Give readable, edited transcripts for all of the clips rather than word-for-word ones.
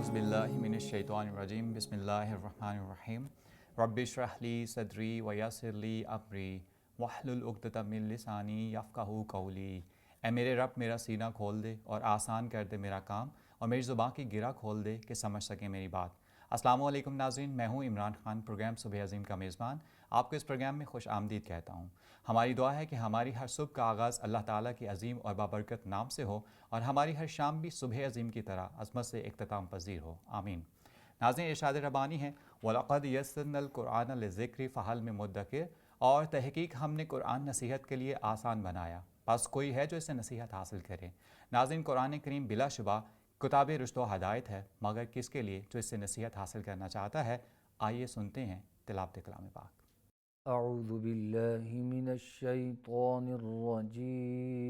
اعوذ باللہ من الشیطان الرجیم بسم اللہ الرحمن الرحیم رب اشرح لی صدری ویسر لی امری واحلل عقدۃ من لسانی یفقہوا قولی۔ اے میرے رب میرا سینہ کھول دے اور آسان کر دے میرا کام، اور میری زبان کی گرہ کھول دے کہ سمجھ سکے میری بات۔ السلام علیکم ناظرین، میں ہوں عمران خان، پروگرام صبح عظیم کا میزبان۔ آپ کو اس پروگرام میں خوش آمدید کہتا ہوں۔ ہماری دعا ہے کہ ہماری ہر صبح کا آغاز اللہ تعالیٰ کے عظیم اور بابرکت نام سے ہو، اور ہماری ہر شام بھی صبح عظیم کی طرح عظمت سے اختتام پذیر ہو، آمین۔ ناظرین، ارشاد ربانی ہے وَلَقَدْ يَسَّرْنَا الْقُرْآنَ لِلذِّكْرِ فَهَلْ مِن مُدَّكِرٍ، اور تحقیق ہم نے قرآن نصیحت کے لیے آسان بنایا، بس کوئی ہے جو اس سے نصیحت حاصل کرے۔ ناظرین، قرآن کریم بلا شبہ کتاب رشد و ہدایت ہے، مگر کس کے لیے؟ جو اس سے نصیحت حاصل کرنا چاہتا ہے۔ آئیے سنتے ہیں تلاوت کلام پاک۔ اعوذ باللہ من الشیطان الرجیم،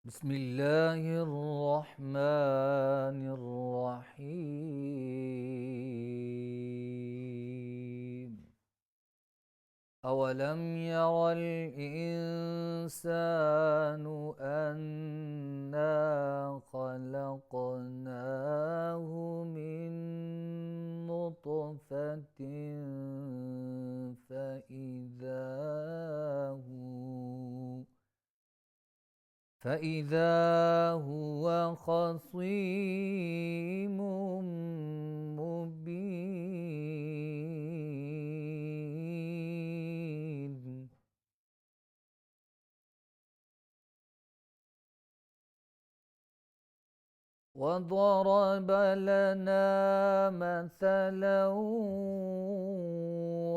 بسم اللہ الرحمن الرحیم۔ اولم یر الانسان انا خلقناه من نطفة فإذا هو خصيم مبين، وضرب لنا مثلا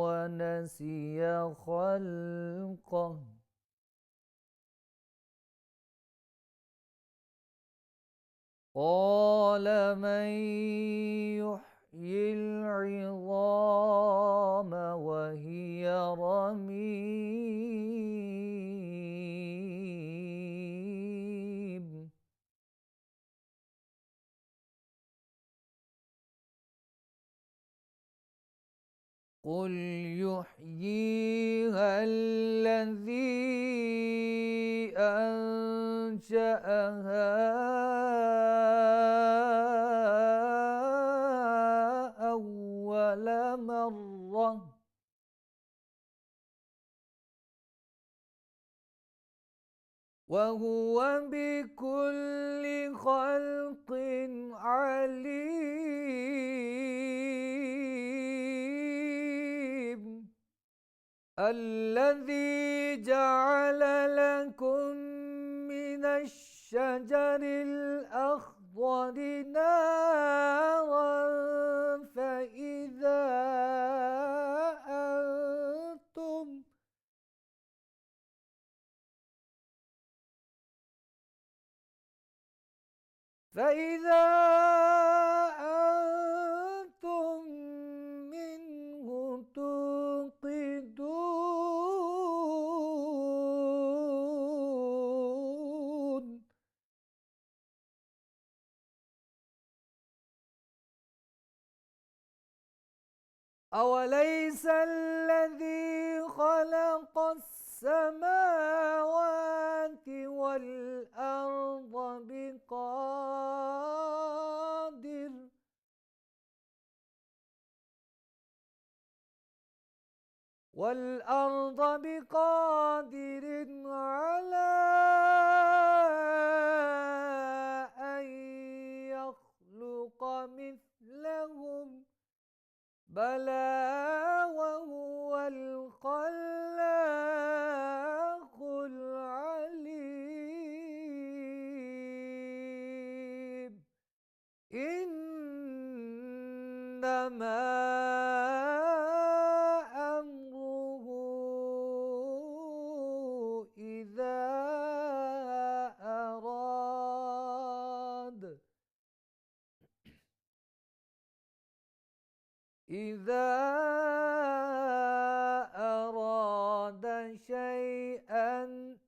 ونسي خلقه، قال من يحيي العظام وهي رميم، قل يحييها الذي أنشأها أول مرة وهو بكل خلق عليم، الذي جعل لكم من الشجر الأخضر نارا فإذا أنتم منه توقدون، أوليس الذي خلق السماوات والأرض بقادر على أن يخلق مثلهم، بلى وهو الخلاق العليم، إنما أمره إذا أراد شيئا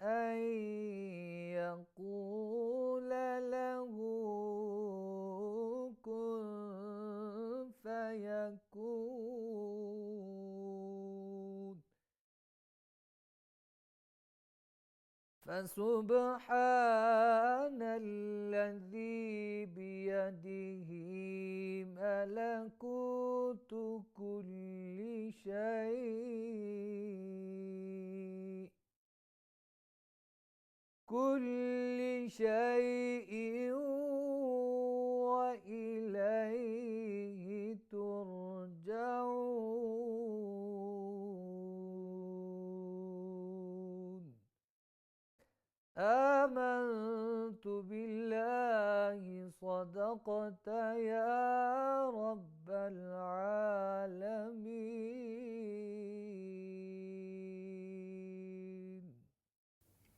أن يقول له كن فيكون، فسبحان الذي بيده ملكوت كل شيء وإليه ترجعون. آمنت بالله صدقت يا رب العالمين.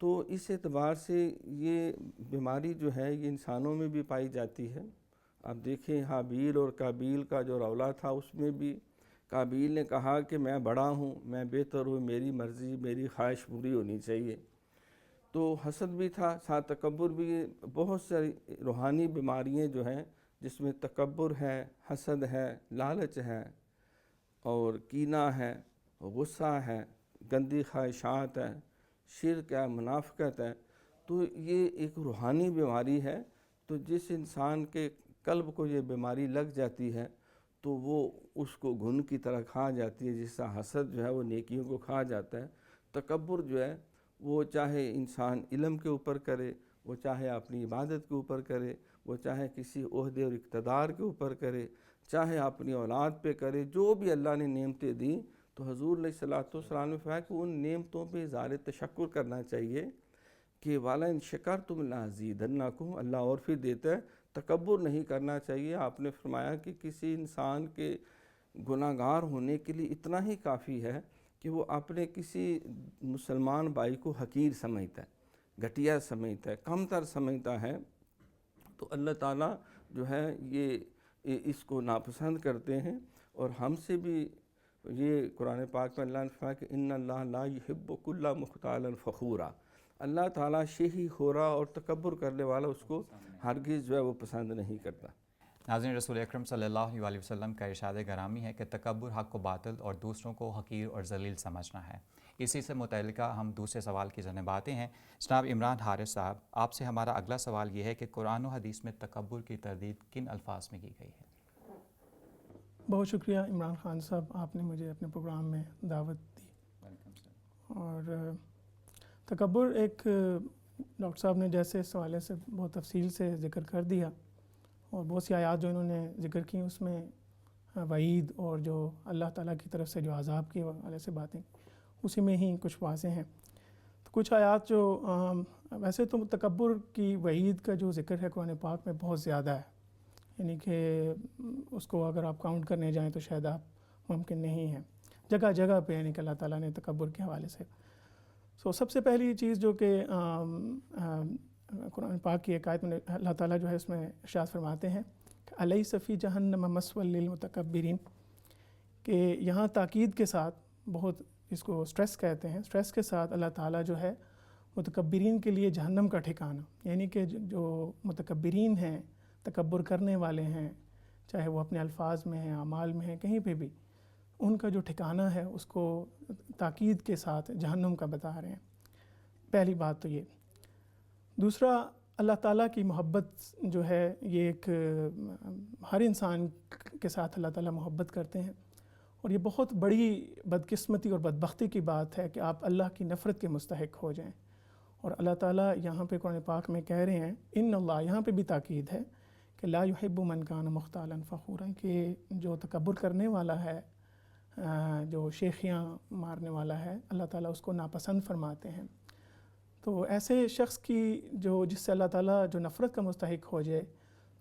تو اس اعتبار سے یہ بیماری جو ہے یہ انسانوں میں بھی پائی جاتی ہے۔ آپ دیکھیں حابیل اور قابیل کا جو رولا تھا، اس میں بھی قابیل نے کہا کہ میں بڑا ہوں، میں بہتر ہوں، میری مرضی، میری خواہش پوری ہونی چاہیے۔ تو حسد بھی تھا، ساتھ تکبر بھی۔ بہت ساری روحانی بیماریاں جو ہیں جس میں تکبر ہے، حسد ہے، لالچ ہے اور کینہ ہے، غصہ ہے، گندی خواہشات ہے، شرک ہے، منافقت ہے، تو یہ ایک روحانی بیماری ہے۔ تو جس انسان کے قلب کو یہ بیماری لگ جاتی ہے تو وہ اس کو گھن کی طرح کھا جاتی ہے، جس طرح حسد جو ہے وہ نیکیوں کو کھا جاتا ہے۔ تکبر جو ہے وہ چاہے انسان علم کے اوپر کرے، وہ چاہے اپنی عبادت کے اوپر کرے، وہ چاہے کسی عہدے اور اقتدار کے اوپر کرے، چاہے اپنی اولاد پہ کرے، جو بھی اللہ نے نعمتیں دیں، تو حضور علیہ الصلوۃ والسلام نے فرمایا کہ ان نعمتوں پہ اظہار تشکر کرنا چاہیے کہ وَلَئِن شَكَرْتُمْ لَأَزِيدَنَّكُمْ، اللہ اور پھر دیتا ہے۔ تکبر نہیں کرنا چاہیے۔ آپ نے فرمایا کہ کسی انسان کے گناہ گار ہونے کے لیے اتنا ہی کافی ہے کہ وہ اپنے کسی مسلمان بھائی کو حقیر سمجھتا ہے، گھٹیا سمجھتا ہے، کم تر سمجھتا ہے، تو اللہ تعالیٰ جو ہے یہ اس کو ناپسند کرتے ہیں۔ اور ہم سے بھی یہ قرآن پاک میں اللہ نے فرمایا کہ ان اللہ لا یحب کل مختال فخورا، اللہ تعالیٰ شہی خورا اور تکبر کرنے والا اس کو ہرگز جو ہے وہ پسند نہیں کرتا۔ ناظرین، رسول اکرم صلی اللہ علیہ وسلم کا ارشاد گرامی ہے کہ تکبر حق و باطل اور دوسروں کو حقیر اور ذلیل سمجھنا ہے۔ اسی سے متعلقہ ہم دوسرے سوال کی جانب آتے ہیں۔ جناب عمران حارث صاحب، آپ سے ہمارا اگلا سوال یہ ہے کہ قرآن و حدیث میں تکبر کی تردید کن الفاظ میں کی گئی ہے؟ بہت شکریہ عمران خان صاحب، آپ نے مجھے اپنے پروگرام میں دعوت دی۔ اور تکبر ایک ڈاکٹر صاحب نے جیسے اس حوالے سے بہت تفصیل سے ذکر کر دیا، اور بہت سی آیات جو انہوں نے ذکر کی اس میں وعید اور جو اللہ تعالیٰ کی طرف سے جو عذاب کے حوالے سے باتیں اسی میں ہی کچھ واضح ہیں۔ تو کچھ آیات جو ویسے تو تکبر کی وعید کا جو ذکر ہے قرآن پاک میں بہت زیادہ ہے، یعنی کہ اس کو اگر آپ کاؤنٹ کرنے جائیں تو شاید آپ ممکن نہیں ہے، جگہ جگہ پہ یعنی کہ اللہ تعالیٰ نے تکبر کے حوالے سے۔ سب سے پہلی چیز جو کہ قرآن پاک کی ایک آیت میں اللہ تعالیٰ جو ہے اس میں ارشاد فرماتے ہیں کہ الیس فی جہنم مثوی للمتکبرین، کہ یہاں تاکید کے ساتھ، بہت اس کو سٹریس کہتے ہیں، سٹریس کے ساتھ اللہ تعالیٰ جو ہے متکبرین کے لیے جہنم کا ٹھکانہ، یعنی کہ جو متکبرین ہیں، تکبر کرنے والے ہیں، چاہے وہ اپنے الفاظ میں ہیں، اعمال میں ہیں، کہیں پہ بھی، ان کا جو ٹھکانہ ہے اس کو تاکید کے ساتھ جہنم کا بتا رہے ہیں۔ پہلی بات تو یہ۔ دوسرا، اللہ تعالیٰ کی محبت جو ہے یہ ایک ہر انسان کے ساتھ اللہ تعالیٰ محبت کرتے ہیں، اور یہ بہت بڑی بدقسمتی اور بدبختی کی بات ہے کہ آپ اللہ کی نفرت کے مستحق ہو جائیں۔ اور اللہ تعالیٰ یہاں پہ قرآن پاک میں کہہ رہے ہیں ان اللہ، یہاں پہ بھی تاکید ہے کہ لا یحب من کان مختالا فخورا، کہ جو تکبر کرنے والا ہے، جو شیخیاں مارنے والا ہے، اللہ تعالیٰ اس کو ناپسند فرماتے ہیں۔ تو ایسے شخص کی جس سے اللہ تعالیٰ جو نفرت کا مستحق ہو جائے،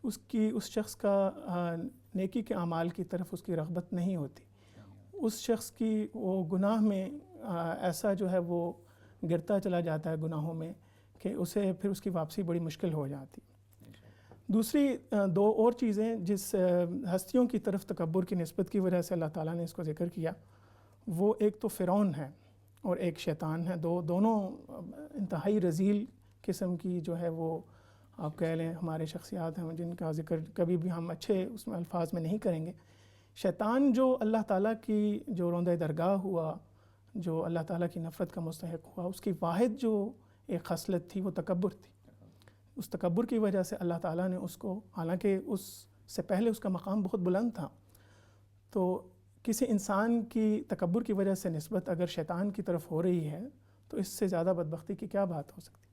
اس شخص کا نیکی کے اعمال کی طرف اس کی رغبت نہیں ہوتی، اس شخص کی وہ گناہ میں ایسا جو ہے وہ گرتا چلا جاتا ہے گناہوں میں کہ اسے پھر اس کی واپسی بڑی مشکل ہو جاتی۔ دوسری دو اور چیزیں جس ہستیوں کی طرف تکبر کی نسبت کی وجہ سے اللہ تعالیٰ نے اس کو ذکر کیا، وہ ایک تو فرعون ہے اور ایک شیطان ہے۔ دونوں انتہائی رذیل قسم کی جو ہے وہ آپ کہہ لیں ہمارے شخصیات ہیں جن کا ذکر کبھی بھی ہم اچھے اس میں الفاظ میں نہیں کریں گے۔ شیطان جو اللہ تعالیٰ کی جو روندہ درگاہ ہوا، جو اللہ تعالیٰ کی نفرت کا مستحق ہوا، اس کی واحد جو ایک خصلت تھی وہ تکبر تھی۔ اس تکبر کی وجہ سے اللہ تعالیٰ نے اس کو، حالانکہ اس سے پہلے اس کا مقام بہت بلند تھا، تو کسی انسان کی تکبر کی وجہ سے نسبت اگر شیطان کی طرف ہو رہی ہے تو اس سے زیادہ بدبختی کی کیا بات ہو سکتی۔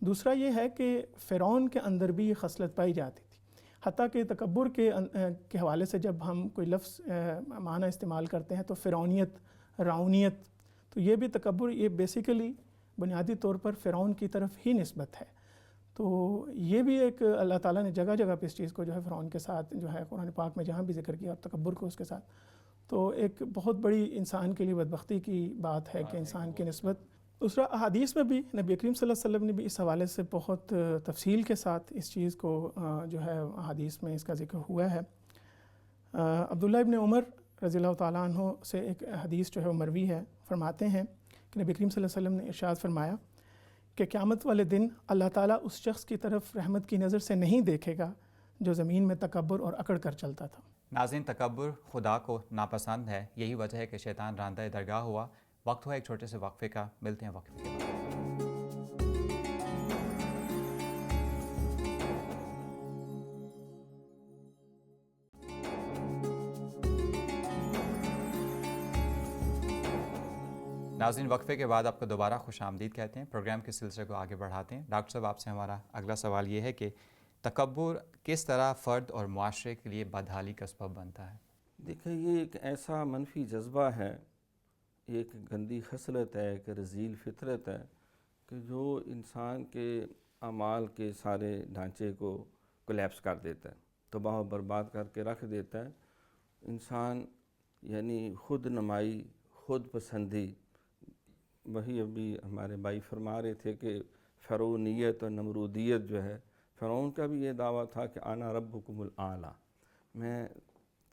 دوسرا یہ ہے کہ فرعون کے اندر بھی یہ خصلت پائی جاتی تھی، حتیٰ کہ تکبر کے حوالے سے جب ہم کوئی لفظ معنی استعمال کرتے ہیں تو فرعونیت، راؤنیت، تو یہ بھی تکبر، یہ بیسیکلی بنیادی طور پر فرعون کی طرف ہی نسبت ہے۔ تو یہ بھی ایک اللہ تعالیٰ نے جگہ جگہ پہ اس چیز کو جو ہے فرعون کے ساتھ جو ہے قرآن پاک میں جہاں بھی ذکر کیا، اور تکبر کو اس کے ساتھ، تو ایک بہت بڑی انسان کے لیے بدبختی کی بات ہے کہ انسان کی نسبت دوسرا احادیث میں بھی نبی کریم صلی اللہ علیہ وسلم نے بھی اس حوالے سے بہت تفصیل کے ساتھ اس چیز کو جو ہے احادیث میں اس کا ذکر ہوا ہے۔ عبداللہ ابن عمر رضی اللہ تعالیٰ عنہ سے ایک حدیث جو ہے وہ مروی ہے، فرماتے ہیں کہ نبی کریم صلی اللہ علیہ وسلم نے ارشاد فرمایا کہ قیامت والے دن اللہ تعالیٰ اس شخص کی طرف رحمت کی نظر سے نہیں دیکھے گا جو زمین میں تکبر اور اکڑ کر چلتا تھا۔ ناظرین، تکبر خدا کو ناپسند ہے، یہی وجہ ہے کہ شیطان راندہ درگاہ ہوا۔ وقت ہوا ایک چھوٹے سے وقفے کا، ملتے ہیں وقفے کے بعد۔ ناظرین، وقفے کے بعد آپ کو دوبارہ خوش آمدید کہتے ہیں۔ پروگرام کے سلسلے کو آگے بڑھاتے ہیں۔ ڈاکٹر صاحب، آپ سے ہمارا اگلا سوال یہ ہے کہ تکبر کس طرح فرد اور معاشرے کے لیے بدحالی کا سبب بنتا ہے؟ دیکھیں، یہ ایک ایسا منفی جذبہ ہے، ایک گندی خصلت ہے، ایک رذیل فطرت ہے کہ جو انسان کے اعمال کے سارے ڈھانچے کو کولیپس کر دیتا ہے، تباہ و برباد کر کے رکھ دیتا ہے۔ انسان یعنی خود نمائی، خود پسندی، وہی ابھی ہمارے بھائی فرما رہے تھے کہ فرعونیت اور نمرودیت جو ہے، فرعون کا بھی یہ دعویٰ تھا کہ انا ربکم الاعلیٰ، میں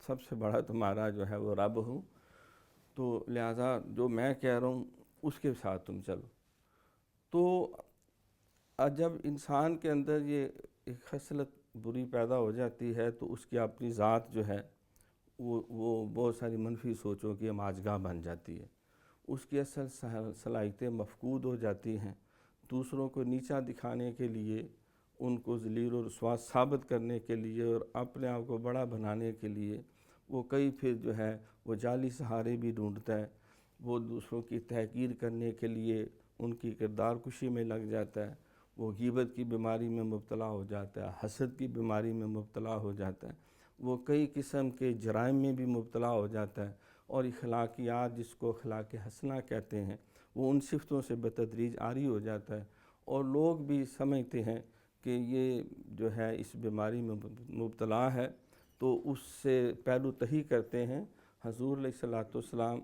سب سے بڑا تمہارا جو ہے وہ رب ہوں، تو لہٰذا جو میں کہہ رہا ہوں اس کے ساتھ تم چلو۔ تو جب انسان کے اندر یہ ایک خصلت بری پیدا ہو جاتی ہے تو اس کی اپنی ذات جو ہے وہ بہت ساری منفی سوچوں کی ماجگاہ بن جاتی ہے، اس کی اصل صلاحیتیں مفقود ہو جاتی ہیں۔ دوسروں کو نیچا دکھانے کے لیے، ان کو ذلیل و رسوا ثابت کرنے کے لیے اور اپنے آپ کو بڑا بنانے کے لیے وہ کئی پھر جو ہے وہ جعلی سہارے بھی ڈھونڈتا ہے۔ وہ دوسروں کی تحقیر کرنے کے لیے ان کی کردار کشی میں لگ جاتا ہے، وہ غیبت کی بیماری میں مبتلا ہو جاتا ہے، حسد کی بیماری میں مبتلا ہو جاتا ہے، وہ کئی قسم کے جرائم میں بھی مبتلا ہو جاتا ہے، اور اخلاقیات جس کو اخلاق حسنہ کہتے ہیں وہ ان صفتوں سے بتدریج عاری ہو جاتا ہے، اور لوگ بھی سمجھتے ہیں کہ یہ جو ہے اس بیماری میں مبتلا ہے، تو اس سے پہلو تہی کرتے ہیں۔ حضور علیہ السلام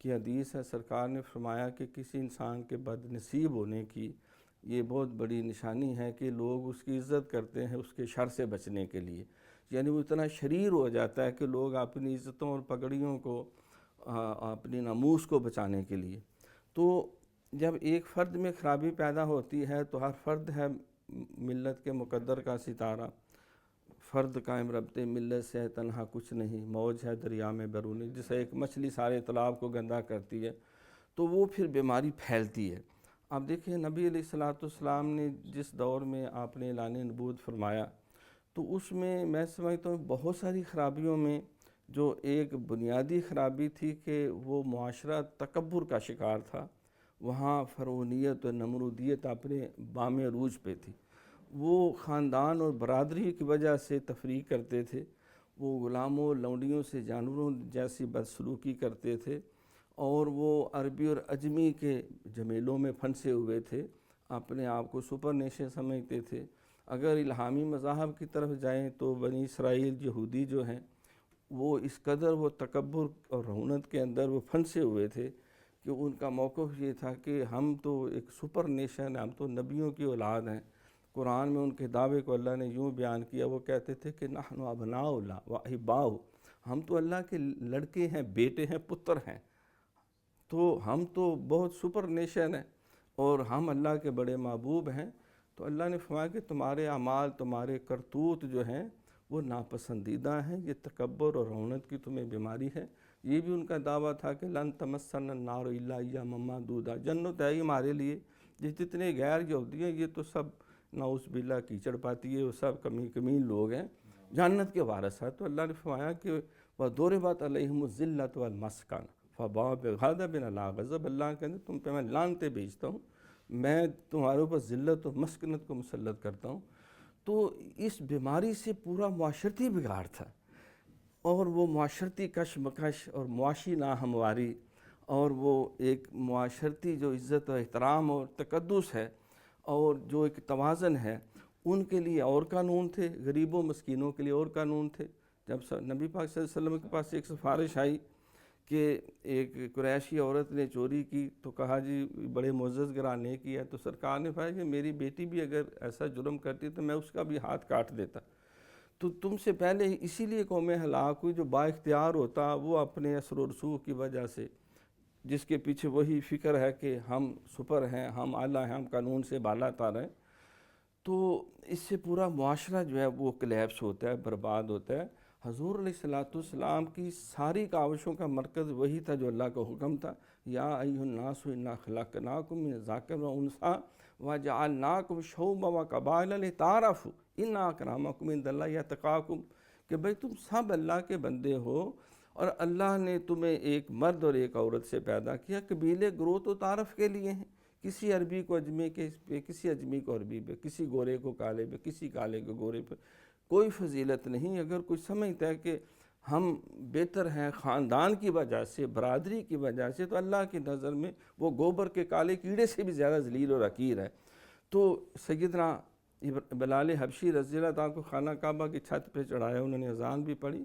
کی حدیث ہے، سرکار نے فرمایا کہ کسی انسان کے بد نصیب ہونے کی یہ بہت بڑی نشانی ہے کہ لوگ اس کی عزت کرتے ہیں اس کے شر سے بچنے کے لیے، یعنی وہ اتنا شریر ہو جاتا ہے کہ لوگ اپنی عزتوں اور پگڑیوں کو، اپنی ناموس کو بچانے کے لیے۔ تو جب ایک فرد میں خرابی پیدا ہوتی ہے تو ہر فرد ہے ملت کے مقدر کا ستارہ، فرد قائم ربط ملت سے تنہا کچھ نہیں، موج ہے دریا میں برونی، جیسے ایک مچھلی سارے تالاب کو گندا کرتی ہے تو وہ پھر بیماری پھیلتی ہے۔ اب دیکھیں، نبی علیہ السلام نے جس دور میں آپ نے اعلان نبوت فرمایا تو اس میں میں سمجھتا ہوں بہت ساری خرابیوں میں جو ایک بنیادی خرابی تھی کہ وہ معاشرہ تکبر کا شکار تھا، وہاں فرعونیت اور نمرودیت اپنے بام عروج پہ تھی، وہ خاندان اور برادری کی وجہ سے تفریق کرتے تھے، وہ غلاموں لونڈیوں سے جانوروں جیسی بدسلوکی کرتے تھے، اور وہ عربی اور عجمی کے جمیلوں میں پھنسے ہوئے تھے، اپنے آپ کو سپر نیشن سمجھتے تھے۔ اگر الہامی مذاہب کی طرف جائیں تو بنی اسرائیل یہودی جو ہیں وہ اس قدر وہ تکبر اور رعونت کے اندر وہ پھنسے ہوئے تھے کہ ان کا موقف یہ تھا کہ ہم تو ایک سپر نیشن ہیں، ہم تو نبیوں کی اولاد ہیں۔ قرآن میں ان کے دعوے کو اللہ نے یوں بیان کیا، وہ کہتے تھے کہ نحن ابناء اللہ و احباؤ، ہم تو اللہ کے لڑکے ہیں، بیٹے ہیں، پتر ہیں، تو ہم تو بہت سپر نیشن ہیں اور ہم اللہ کے بڑے محبوب ہیں۔ تو اللہ نے فرمایا کہ تمہارے اعمال، تمہارے کرتوت جو ہیں وہ ناپسندیدہ ہیں، یہ تکبر اور رعونت کی تمہیں بیماری ہے۔ یہ بھی ان کا دعویٰ تھا کہ لن تمسنا النار الا ایاما معدودا، جنت ہے ہمارے لیے، یہ جتنے غیر یہودی ہیں یہ تو سب نعوذ باللہ کیچڑ پاتی ہے، وہ سب کمین لوگ ہیں، جنت کے وارث ہیں۔ تو اللہ نے فرمایا کہ وَضُرِبَتْ عَلَيْهِمُ الذِّلَّةُ وَالْمَسْكَنَةُ فَبَاءُوا بِغَضَبٍ عَلَىٰ غَضَبٍ، اللہ کہتے ہیں تم پہ میں لعنتیں بھیجتا ہوں، میں تمہارے اوپر ذلت و مسکنت کو مسلط کرتا ہوں۔ تو اس بیماری سے پورا معاشرتی بگاڑ تھا، اور وہ معاشرتی کشمکش اور معاشی ناہمواری اور وہ ایک معاشرتی جو عزت و احترام اور تقدس ہے اور جو ایک توازن ہے، ان کے لیے اور قانون تھے، غریبوں مسکینوں کے لیے اور قانون تھے۔ جب نبی پاک صلی اللہ علیہ وسلم کے پاس ایک سفارش آئی کہ ایک قریشی عورت نے چوری کی تو کہا جی بڑے معزز گھرانے کی ہے، تو سرکار نے فرمایا کہ میری بیٹی بھی اگر ایسا جرم کرتی تو میں اس کا بھی ہاتھ کاٹ دیتا. تو تم سے پہلے اسی لیے قومیں ہلاک ہوئی. جو با اختیار ہوتا وہ اپنے اثر و رسوخ کی وجہ سے، جس کے پیچھے وہی فکر ہے کہ ہم سپر ہیں، ہم اعلیٰ ہیں، ہم قانون سے بالا تر ہیں، تو اس سے پورا معاشرہ جو ہے وہ کلیپس ہوتا ہے، برباد ہوتا ہے. حضور علیہ السلام کی ساری کاوشوں کا مرکز وہی تھا جو اللہ کا حکم تھا. یا ایھا الناس انا خلقناکم من ذکر و انثی وجعلناکم شعوبا وقبائل لتعارفوا ان اکرمکم عند اللہ اتقاکم، کہ بھئی تم سب اللہ کے بندے ہو اور اللہ نے تمہیں ایک مرد اور ایک عورت سے پیدا کیا. قبیلے گروہ تو تعارف کے لیے ہیں، کسی عربی کو اجمی کے پہ، کسی اجمی کو عربی پہ، کسی گورے کو کالے پہ، کسی کالے کو گورے پہ. کوئی فضیلت نہیں. اگر کوئی سمجھتا ہے کہ ہم بہتر ہیں خاندان کی وجہ سے، برادری کی وجہ سے، تو اللہ کی نظر میں وہ گوبر کے کالے کیڑے سے بھی زیادہ ذلیل اور حقیر ہے. تو سیدنا بلال حبشی رضی اللہ عنہ کو خانہ کعبہ کی چھت پہ چڑھایا، انہوں نے اذان بھی پڑھی.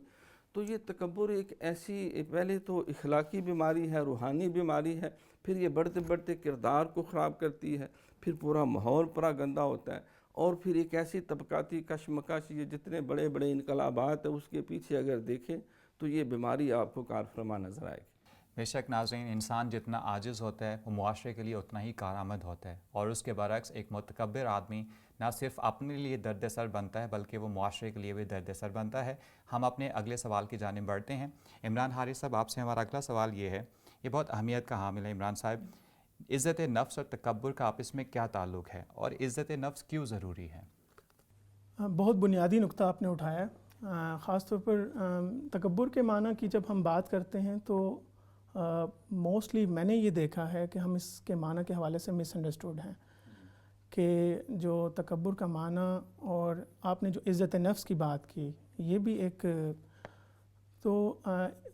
تو یہ تکبر ایک ایسی، پہلے تو اخلاقی بیماری ہے، روحانی بیماری ہے، پھر یہ بڑھتے بڑھتے کردار کو خراب کرتی ہے، پھر پورا ماحول پورا گندہ ہوتا ہے، اور پھر ایک ایسی طبقاتی کشمکش، یہ جتنے بڑے بڑے انقلابات ہیں اس کے پیچھے اگر دیکھیں تو یہ بیماری آپ کو کار فرما نظر آئے گی. بے شک ناظرین، انسان جتنا عاجز ہوتا ہے وہ معاشرے کے لیے اتنا ہی کارآمد ہوتا ہے، اور اس کے برعکس ایک متکبر آدمی نہ صرف اپنے لیے درد سر بنتا ہے بلکہ وہ معاشرے کے لیے بھی درد سر بنتا ہے. ہم اپنے اگلے سوال کی جانب بڑھتے ہیں. عمران حارث صاحب، آپ سے ہمارا اگلا سوال یہ ہے، یہ بہت اہمیت کا حامل ہے. عمران صاحب، عزت نفس اور تکبر کا آپس میں کیا تعلق ہے، اور عزت نفس کیوں ضروری ہے؟ بہت بنیادی نقطہ آپ نے اٹھایا. خاص طور پر تکبر کے معنی کی جب ہم بات کرتے ہیں تو موسٹلی میں نے یہ دیکھا ہے کہ ہم اس کے معنی کے حوالے سے مس انڈرسٹوڈ ہیں، کہ جو تکبر کا معنی، اور آپ نے جو عزت نفس کی بات کی، یہ بھی ایک، تو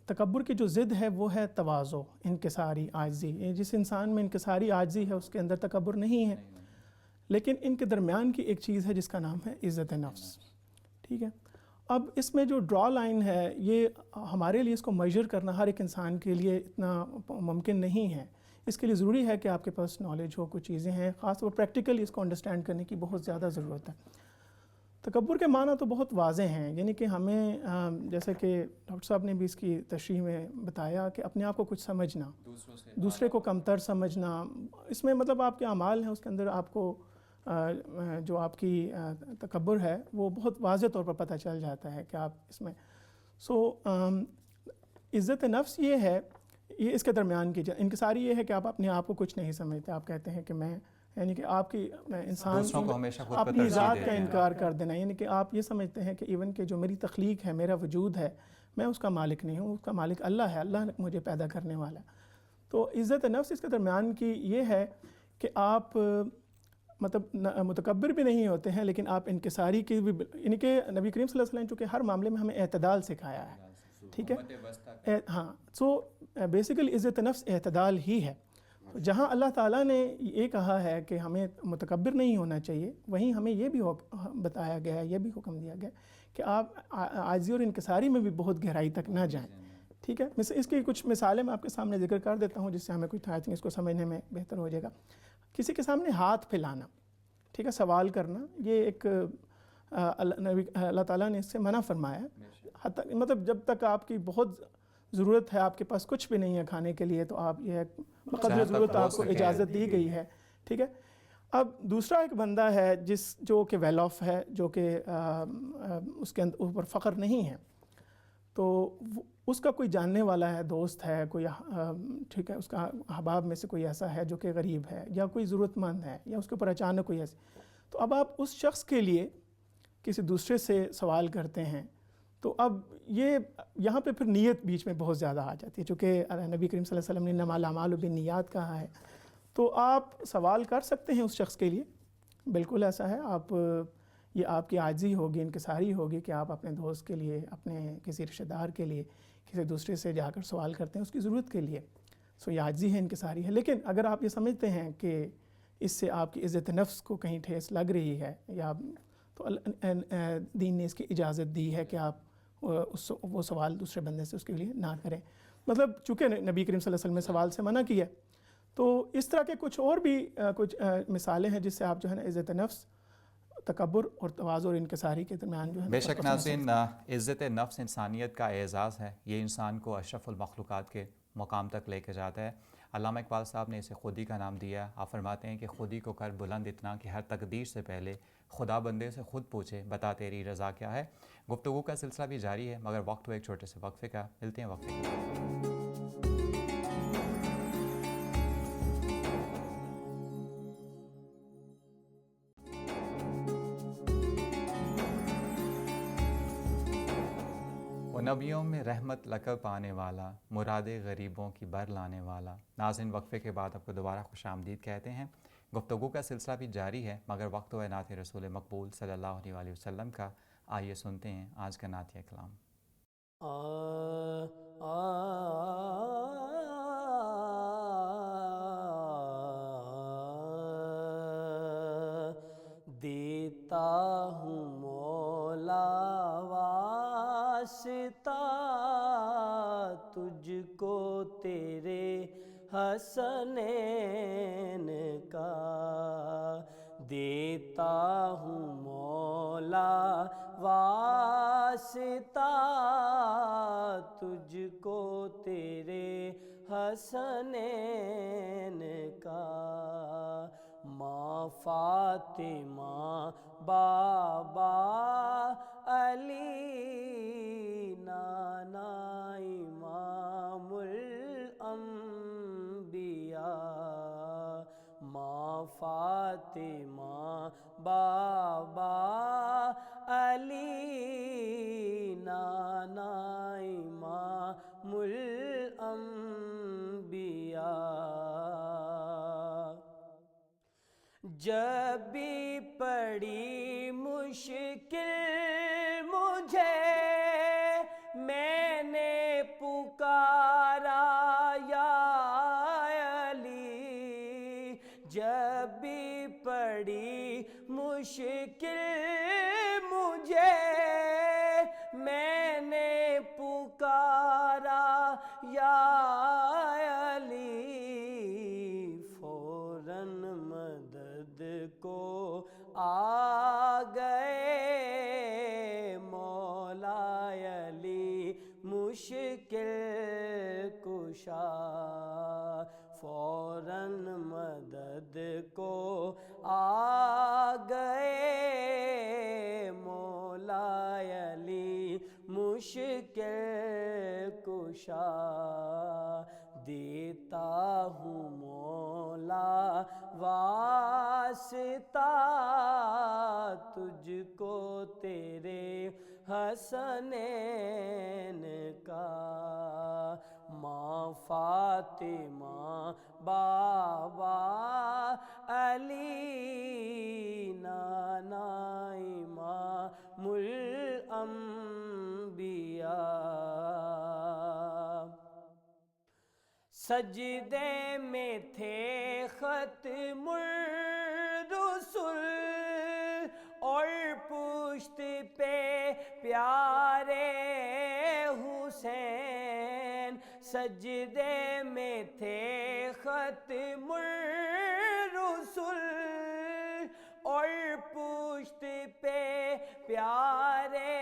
تکبر کی جو ضد ہے وہ ہے تواضع، انکساری، عاجزی. جس انسان میں انکساری عاجزی ہے اس کے اندر تکبر نہیں ہے، لیکن ان کے درمیان کی ایک چیز ہے جس کا نام ہے عزت نفس. ٹھیک ہے. اب اس میں جو ڈرا لائن ہے، یہ ہمارے لیے اس کو میجر کرنا ہر ایک انسان کے لیے اتنا ممکن نہیں ہے. اس کے لیے ضروری ہے کہ آپ کے پاس نالج ہو، کچھ چیزیں ہیں، خاص طور پر پریکٹیکلی اس کو انڈرسٹینڈ کرنے کی بہت زیادہ ضرورت ہے. تکبر کے معنی تو بہت واضح ہیں، یعنی کہ ہمیں جیسے کہ ڈاکٹر صاحب نے بھی اس کی تشریح میں بتایا کہ اپنے آپ کو کچھ سمجھنا، دوسرے کو کمتر سمجھنا. اس میں مطلب آپ کے اعمال ہیں، اس کے اندر آپ کو جو آپ کی تکبر ہے وہ بہت واضح طور پر پتہ چل جاتا ہے کہ آپ اس میں. عزت نفس یہ ہے، یہ اس کے درمیان کی انکساری یہ ہے کہ آپ اپنے آپ کو کچھ نہیں سمجھتے. آپ کہتے ہیں کہ میں، یعنی کہ آپ کی انسان اپنی ذات کا انکار کر دینا، یعنی کہ آپ یہ سمجھتے ہیں کہ ایون کہ جو میری تخلیق ہے، میرا وجود ہے، میں اس کا مالک نہیں ہوں، اس کا مالک اللہ ہے، اللہ نے مجھے پیدا کرنے والا. تو عزت نفس اس کے درمیان کی یہ ہے کہ آپ مطلب متکبر بھی نہیں ہوتے ہیں، لیکن آپ انکساری کی بھی، یعنی کہ نبی کریم صلی اللہ علیہ وسلم چونکہ ہر معاملے میں ہمیں اعتدال سکھایا ہے. ٹھیک ہے. ہاں، سو بیسیکلی عزت نفس اعتدال ہی ہے. جہاں اللہ تعالیٰ نے یہ کہا ہے کہ ہمیں متکبر نہیں ہونا چاہیے، وہیں ہمیں یہ بھی بتایا گیا ہے، یہ بھی حکم دیا گیا کہ آپ عاجزی اور انکساری میں بھی بہت گہرائی تک نہ جائیں. ٹھیک ہے. اس کی کچھ مثالیں میں آپ کے سامنے ذکر کر دیتا ہوں، جس سے ہمیں کچھ اس کو سمجھنے میں بہتر ہو جائے گا. کسی کے سامنے ہاتھ پھیلانا، ٹھیک ہے، سوال کرنا، یہ ایک اللہ تعالیٰ نے اس سے منع فرمایا. مطلب جب تک آپ کی بہت ضرورت ہے، آپ کے پاس کچھ بھی نہیں ہے کھانے کے لیے، تو آپ یہ بقدر ضرورت آپ کو اجازت دی گئی ہے. ٹھیک ہے. اب دوسرا ایک بندہ ہے جو کہ ویل آف ہے، جو کہ اس کے اوپر فخر نہیں ہے، تو اس کا کوئی جاننے والا ہے، دوست ہے کوئی، ٹھیک ہے، اس کا احباب میں سے کوئی ایسا ہے جو کہ غریب ہے یا کوئی ضرورت مند ہے، یا اس کے اوپر اچانک کوئی ایسی، تو اب آپ اس شخص کے لیے کسی دوسرے سے سوال کرتے ہیں. تو اب یہ یہاں پہ پھر نیت بیچ میں بہت زیادہ آ جاتی ہے، چونکہ نبی کریم صلی اللہ علیہ وسلم نے انما الاعمال بالنیات کہا ہے. تو آپ سوال کر سکتے ہیں اس شخص کے لیے، بالکل ایسا ہے. آپ، یہ آپ کی عاجزی ہوگی، انکساری ہوگی کہ آپ اپنے دوست کے لیے، اپنے کسی رشتہ دار کے لیے کسی دوسرے سے جا کر سوال کرتے ہیں اس کی ضرورت کے لیے. سو یہ عاجزی ہے، انکساری ہے. لیکن اگر آپ یہ سمجھتے ہیں کہ اس سے آپ کی عزت نفس کو کہیں ٹھیس لگ رہی ہے، یا تو دین نے اس کی اجازت دی ہے کہ آپ وہ سوال دوسرے بندے سے اس کے لیے نہ کریں. مطلب چونکہ نبی کریم صلی اللہ علیہ وسلم نے سوال سے منع کیا ہے، تو اس طرح کے کچھ اور بھی کچھ مثالیں ہیں جس سے آپ جو ہے نا عزت نفس، تکبر اور تواضع اور انکساری کے درمیان جو ہے بے شک ناظرین، عزت نفس انسانیت کا اعزاز ہے، یہ انسان کو اشرف المخلوقات کے مقام تک لے کے جاتا ہے۔ علامہ اقبال صاحب نے اسے خودی کا نام دیا ہے۔ آپ فرماتے ہیں کہ خودی کو کر بلند اتنا کہ ہر تقدیر سے پہلے خدا بندے سے خود پوچھے بتا تیری رضا کیا ہے۔ گفتگو کا سلسلہ بھی جاری ہے، مگر وقت ہو ایک چھوٹے سے وقفے کا، ملتے ہیں وقفے کے بعد۔ وہ نبیوں میں رحمت لقب پانے والا، مراد غریبوں کی بر لانے والا۔ ناظرین، وقفے کے بعد آپ کو دوبارہ خوش آمدید کہتے ہیں۔ گفتگو کا سلسلہ بھی جاری ہے، مگر وقت ہوا نعت رسول مقبول صلی اللہ علیہ وآلہ وسلم کا۔ آئیے سنتے ہیں آج کا نعتیہ کلام۔ دیتا ہوں مولا واسطہ تجھ کو تیرے حسنین کا، دیتا ہوں مولا واسطہ تجھ کو تیرے حسنین کا۔ ماں فاطمہ بابا علی نانا امام الانبیاء، ماں فاطمہ بابا علی نانا امام الانبیاء۔ جب بھی پڑی مشکل مجھے میں نے پکارا یا علی، جب بھی پڑی مشکل مجھے میں نے پکارا یا علی، فوراً مدد کو آ گئے مولا علی مشکل کشا، فوراً مدد کو آ گئے مولا علی مشکل کشا۔ دیتا ہوں مولا واسطہ تجھ کو تیرے حسنین کا، ماں فاطمہ بابا علی نانا امام الانبیاء۔ سجدے میں تھے ختم الرسل اور پشت پہ پیارے حسین، سجدے میں تھے ختم الرسل اور پشت پہ پیارے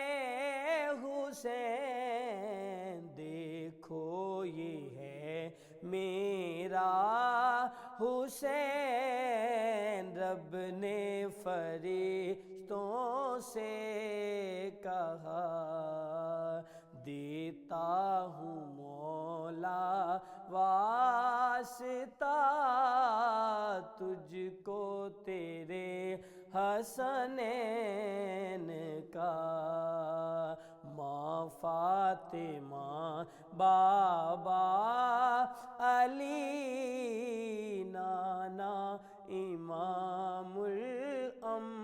حسین، دیکھو یہ ہے میرا حسین، رب نے فرشتوں سے کہا، دیتا ہوں مولا واسطہ تجھ کو تیرے حسنین کا، ماں فاطمہ بابا علی نانا امام الانبیاء۔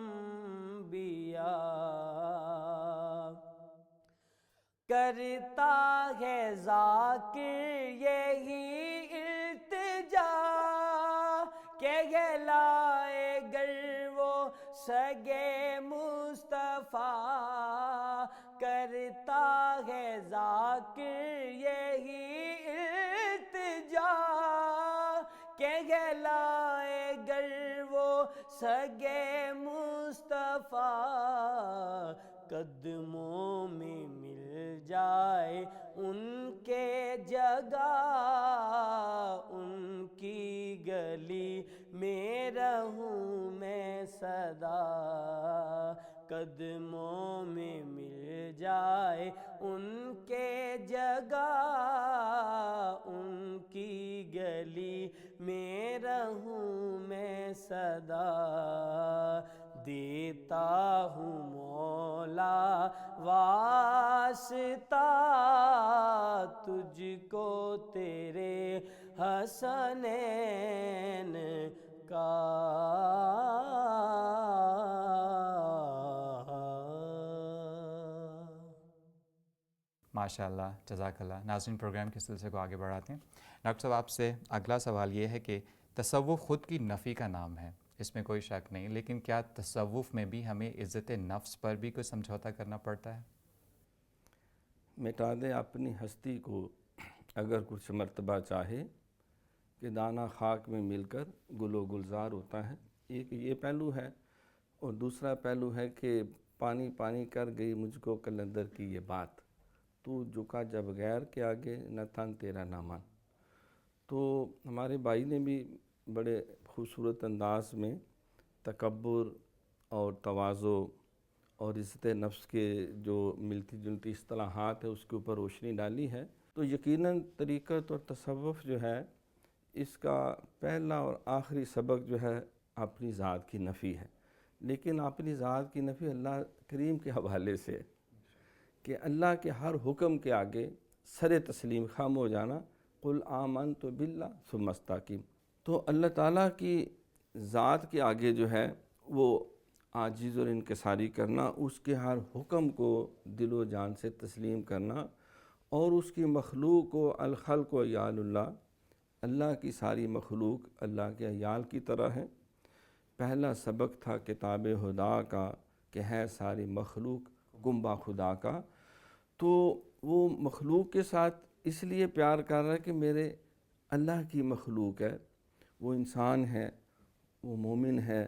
کرتا ہے ذاکر یہی التجا کہ کہلائے گر وہ سگے مصطفیٰ، کرتا ہے ذاکر یہی کہلائے گر وہ سگے مصطفیٰ قدموں میں مل جائے ان کے جگہ ان کی گلی میں رہوں میں سدا قدموں میں مل جائے ان کے جگہ ان کی گلی میں رہوں میں سدا دیتا ہوں مولا واسطہ تجھ کو تیرے حسنین کا ماشاء اللہ، جزاک اللہ۔ ناظرین، پروگرام کے سلسلے کو آگے بڑھاتے ہیں۔ ڈاکٹر صاحب، آپ سے اگلا سوال یہ ہے کہ تصوف خود کی نفی کا نام ہے، اس میں کوئی شک نہیں، لیکن کیا تصوف میں بھی ہمیں عزت نفس پر بھی کوئی سمجھوتا کرنا پڑتا ہے؟ مٹا دے اپنی ہستی کو اگر کچھ مرتبہ چاہے کہ دانہ خاک میں مل کر گل و گلزار ہوتا ہے، ایک یہ پہلو ہے، اور دوسرا پہلو ہے کہ پانی پانی کر گئی مجھ کو کلندر کی یہ بات، تو جھکا جب غیر کے آگے نہ تن تیرا نہ من۔ تو ہمارے بھائی نے بھی بڑے خوبصورت انداز میں تکبر اور تواضع اور عزت نفس کے جو ملتی جلتی اصطلاحات ہے اس کے اوپر روشنی ڈالی ہے۔ تو یقیناً طریقت اور تصوف جو ہے اس کا پہلا اور آخری سبق جو ہے اپنی ذات کی نفی ہے، لیکن اپنی ذات کی نفی اللہ کریم کے حوالے سے ہے کہ اللہ کے ہر حکم کے آگے سر تسلیم خم ہو جانا، قل آمنت باللہ ثم استقم۔ تو اللہ تعالیٰ کی ذات کے آگے جو ہے وہ عاجز اور انکساری کرنا، اس کے ہر حکم کو دل و جان سے تسلیم کرنا، اور اس کی مخلوق کو الخلق و عیال اللہ، اللہ کی ساری مخلوق اللہ کے عیال کی طرح ہے۔ پہلا سبق تھا کتاب خدا کا کہ ہے ساری مخلوق گنبہ خدا کا، تو وہ مخلوق کے ساتھ اس لیے پیار کر رہا ہے کہ میرے اللہ کی مخلوق ہے، وہ انسان ہے، وہ مومن ہے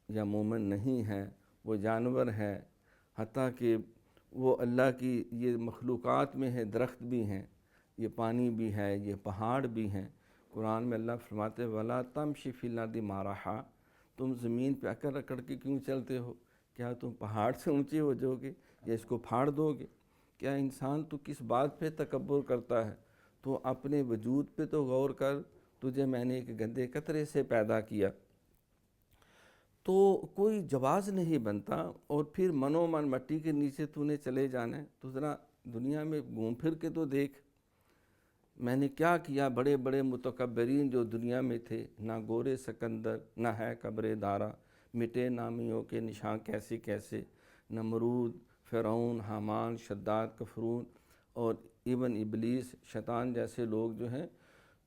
یا مومن نہیں ہے، وہ جانور ہے، حتیٰ کہ وہ اللہ کی یہ مخلوقات میں ہے، درخت بھی ہیں، یہ پانی بھی ہے، یہ پہاڑ بھی ہیں۔ قرآن میں اللہ فرماتے وَلَا تَمْشِ فِي الْأَرْضِ مَرَحًا، تم زمین پہ اکڑ اکڑ کے کیوں چلتے ہو؟ کیا تم پہاڑ سے اونچے ہو جاؤ گے یا اس کو پھاڑ دو گے؟ کیا انسان تو کس بات پہ تکبر کرتا ہے؟ تو اپنے وجود پہ تو غور کر، تجھے میں نے ایک گندے قطرے سے پیدا کیا۔ تو کوئی جواز نہیں بنتا، اور پھر منو من مٹی کے نیچے تو نے چلے جانا ہے۔ تو ذرا دنیا میں گھوم پھر کے تو دیکھ، میں نے کیا کیا۔ بڑے بڑے متکبرین جو دنیا میں تھے، نہ گورے سکندر، نہ ہے قبر دارا، مٹے نامیوں کے نشان کیسے کیسے، نمرود، فرعون، حامان، شداد، کفرون، اور ایون ابلیس، شیطان جیسے لوگ جو ہیں۔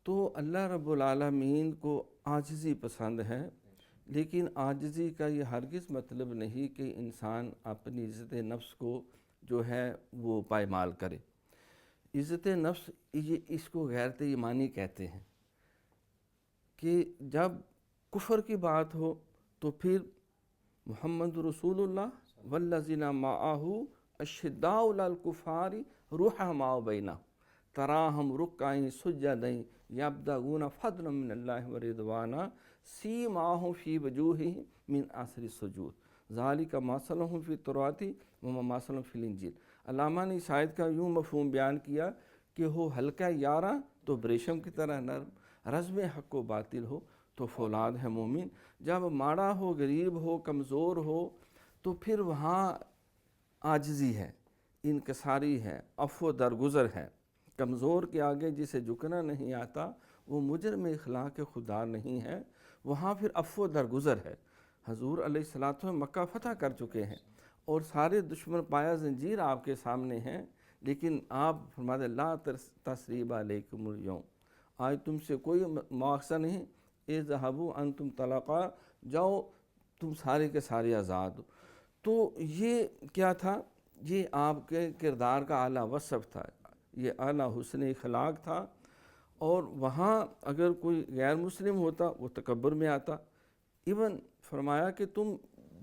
تو اللہ رب العالمین کو عاجزی پسند ہے، لیکن عاجزی کا یہ ہرگز مطلب نہیں کہ انسان اپنی عزت نفس کو جو ہے وہ پائمال کرے۔ عزت نفس یہ اس کو غیرت ایمانی کہتے ہیں کہ جب کفر کی بات ہو تو پھر محمد رسول اللہ والذین معہ اشداء علی الکفار رحماء بینہم تراہم رکعا سجدا یبتغون فضلا من اللہ ورضوانا سیماہم فی وجوہہم من اثر السجود ذالک مثلہم فی التوراۃ ومثلہم فی الانجیل۔ علامہ نے اس آیت کا یوں مفہوم بیان کیا کہ ہو ہلکا یارہ تو بریشم کی طرح نرم، رزم حق و باطل ہو تو فولاد ہے مومن۔ جب ماڑا ہو، غریب ہو، کمزور ہو، تو پھر وہاں عاجزی ہے، انکساری ہے، عفو درگزر ہے۔ کمزور کے آگے جسے جھکنا نہیں آتا وہ مجرم اخلاق خدا نہیں ہے، وہاں پھر عفو درگزر ہے۔ حضور علیہ السلام مکہ فتح کر چکے ہیں اور سارے دشمن پایا زنجیر آپ کے سامنے ہیں، لیکن آپ فرماتے لا تثریب علیکم اليوم، آج تم سے کوئی مواخذہ نہیں، اذهبوا انتم طلقاء، جاؤ تم سارے کے سارے آزاد ہو۔ تو یہ کیا تھا؟ یہ آپ کے کردار کا اعلیٰ وصف تھا، یہ اعلیٰ حسن اخلاق تھا، اور وہاں اگر کوئی غیر مسلم ہوتا وہ تکبر میں آتا. ایون فرمایا کہ تم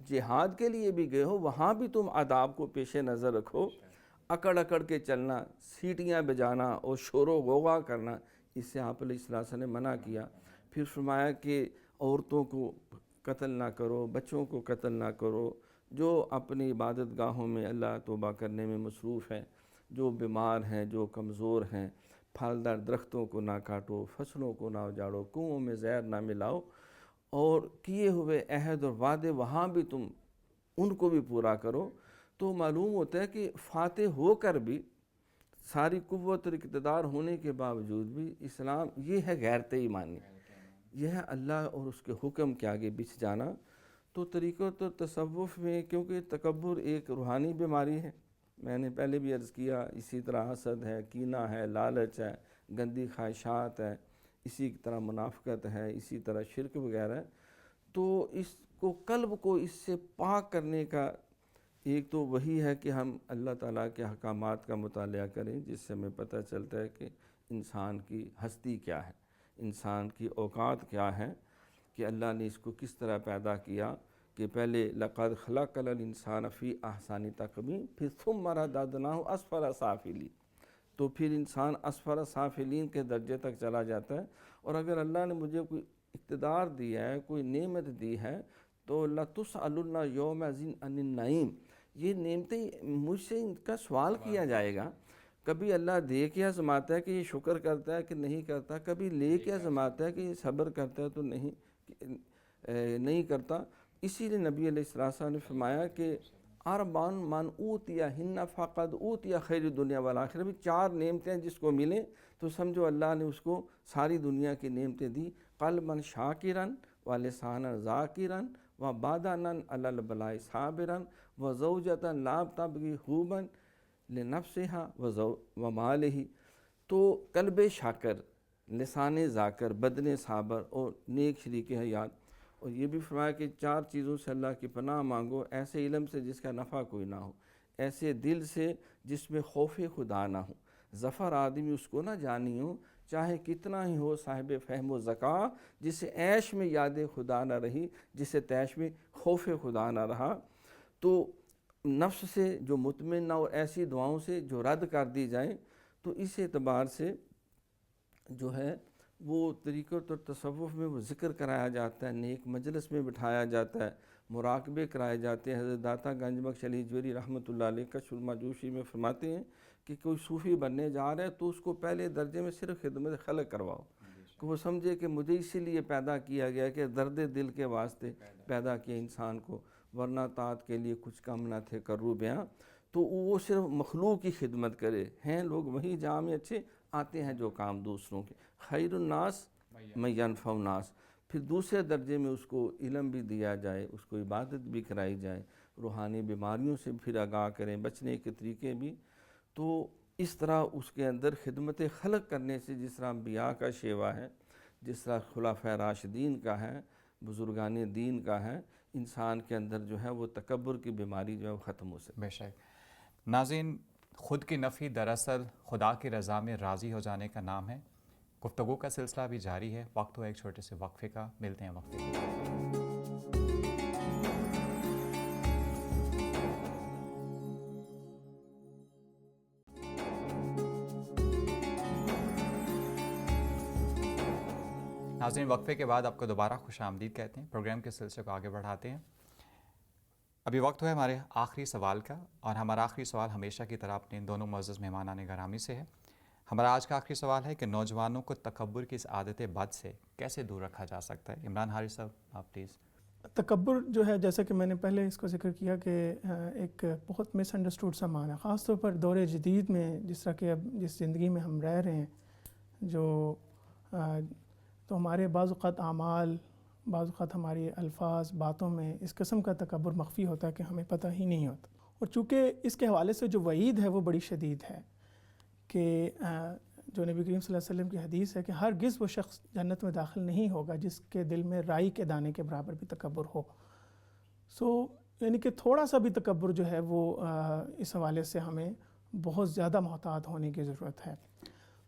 جہاد کے لیے بھی گئے ہو، وہاں بھی تم آداب کو پیش نظر رکھو. اکڑ اکڑ کے چلنا، سیٹیاں بجانا اور شور و غوغا کرنا، اس سے آپ علیہ السلام نے منع کیا. پھر فرمایا کہ عورتوں کو قتل نہ کرو، بچوں کو قتل نہ کرو، جو اپنی عبادت گاہوں میں اللہ توبہ کرنے میں مصروف ہیں، جو بیمار ہیں، جو کمزور ہیں. پھلدار درختوں کو نہ کاٹو، فصلوں کو نہ اجاڑو، کنوؤں میں زہر نہ ملاؤ، اور کیے ہوئے عہد اور وعدے وہاں بھی تم ان کو بھی پورا کرو. تو معلوم ہوتا ہے کہ فاتح ہو کر بھی، ساری قوت اور اقتدار ہونے کے باوجود بھی، اسلام یہ ہے غیرت ایمانی، یہ ہے اللہ اور اس کے حکم کے آگے بچھ جانا. تو طریقت و تصوف میں کیونکہ تکبر ایک روحانی بیماری ہے، میں نے پہلے بھی عرض کیا، اسی طرح حسد ہے، کینہ ہے، لالچ ہے، گندی خواہشات ہے، اسی طرح منافقت ہے، اسی طرح شرک وغیرہ ہے. تو اس کو قلب کو اس سے پاک کرنے کا ایک تو وہی ہے کہ ہم اللہ تعالیٰ کے احکامات کا مطالعہ کریں، جس سے ہمیں پتہ چلتا ہے کہ انسان کی ہستی کیا ہے، انسان کی اوقات کیا ہے، کہ اللہ نے اس کو کس طرح پیدا کیا. کہ پہلے لقد خلقنا الانسان فی احسن تقویم، پھر ثم رددناہ اسفل سافلین، تو پھر انسان اسفل سافلین کے درجے تک چلا جاتا ہے. اور اگر اللہ نے مجھے کوئی اقتدار دیا ہے، کوئی نعمت دی ہے، تو لَتُسْأَلُنَّ يَوْمَئِذٍ عَنِ النَّعِيمِ، یہ نعمتیں مجھ سے ان کا سوال کیا جائے گا. کبھی اللہ دے کے آزماتا ہے کہ یہ شکر کرتا ہے کہ نہیں کرتا، کبھی لے کے آزماتا ہے کہ یہ صبر کرتا ہے تو نہیں کرتا. اسی لیے نبی علیہ السلام نے فرمایا کہ اربعن من اوتیہن فقد اوتی خیر الدنیا والآخرہ، بھی 4 نعمتیں جس کو ملیں تو سمجھو اللہ نے اس کو ساری دنیا کی نعمتیں دی. قلبا شاکرا ولسانا ذاکرا وبدنا علی البلاء صابرا وزوجتا لا تبغی حوبا لنفسها ومالہ. تو قلب شاکر، لسان ذاکر، بدن صابر اور نیک شریک حیات. اور یہ بھی فرمایا کہ 4 چیزوں سے اللہ کی پناہ مانگو: ایسے علم سے جس کا نفع کوئی نہ ہو، ایسے دل سے جس میں خوف خدا نہ ہو، ظفر آدمی اس کو نہ جانی ہو چاہے کتنا ہی ہو صاحب فہم و ذکا، جسے عیش میں یاد خدا نہ رہی، جسے تیش میں خوف خدا نہ رہا. تو نفس سے جو مطمئن نہ ہو، ایسی دعاؤں سے جو رد کر دی جائیں. تو اس اعتبار سے جو ہے وہ طریقت اور تصوف میں وہ ذکر کرایا جاتا ہے، نیک مجلس میں بٹھایا جاتا ہے، مراقبے کرائے جاتے ہیں. حضرت داتا گنج بخش علی جوہری رحمۃ اللہ علیہ کشف المجوشی میں فرماتے ہیں کہ کوئی صوفی بننے جا رہا ہے تو اس کو پہلے درجے میں صرف خدمت خلق کرواؤ، کہ وہ سمجھے کہ مجھے اسی لیے پیدا کیا گیا کہ درد دل کے واسطے پیدا کیا انسان کو، ورنہ طاعت کے لیے کچھ کم نہ تھے کرو بیاں. تو وہ صرف مخلوق کی خدمت کرے. ہیں لوگ وہی جہاں میں اچھے آتے ہیں جو کام دوسروں کے، خیر الناس من ینفع الناس. پھر دوسرے درجے میں اس کو علم بھی دیا جائے، اس کو عبادت بھی کرائی جائے، روحانی بیماریوں سے پھر آگاہ کریں، بچنے کے طریقے بھی. تو اس طرح اس کے اندر خدمت خلق کرنے سے جس طرح انبیاء کا شیوا ہے، جس طرح خلفائے راشدین کا ہے، بزرگان دین کا ہے، انسان کے اندر جو ہے وہ تکبر کی بیماری جو ہے وہ ختم ہو سکے. بے شک. ناظرین، خود کی نفی دراصل خدا کی رضا میں راضی ہو جانے کا نام ہے. گفتگو کا سلسلہ بھی جاری ہے. وقت ہو ایک چھوٹے سے وقفے کا، ملتے ہیں وقفے کے بعد. ناظرین، وقفے کے بعد آپ کو دوبارہ خوش آمدید کہتے ہیں. پروگرام کے سلسلے کو آگے بڑھاتے ہیں. ابھی وقت ہے ہمارے آخری سوال کا، اور ہمارا آخری سوال ہمیشہ کی طرح اپنے دونوں معزز مہمانان گرامی سے ہے. ہمارا آج کا آخری سوال ہے کہ نوجوانوں کو تکبر کی اس عادت بد سے کیسے دور رکھا جا سکتا ہے؟ عمران حارث صاحب، آپ پلیز. تکبر جو ہے، جیسا کہ میں نے پہلے اس کو ذکر کیا، کہ ایک بہت مس انڈرسٹوڈ سا معنی ہے، خاص طور پر دور جدید میں، جس طرح کہ اب جس زندگی میں ہم رہ رہے ہیں، جو تو ہمارے بعض اوقات اعمال، بعض اوقات ہماری الفاظ، باتوں میں اس قسم کا تکبر مخفی ہوتا ہے کہ ہمیں پتہ ہی نہیں ہوتا. اور چونکہ اس کے حوالے سے جو وعید ہے وہ بڑی شدید ہے، کہ جو نبی کریم صلی اللہ علیہ وسلم کی حدیث ہے کہ ہرگز وہ شخص جنت میں داخل نہیں ہوگا جس کے دل میں رائی کے دانے کے برابر بھی تکبر ہو. یعنی کہ تھوڑا سا بھی تکبر جو ہے وہ اس حوالے سے ہمیں بہت زیادہ محتاط ہونے کی ضرورت ہے.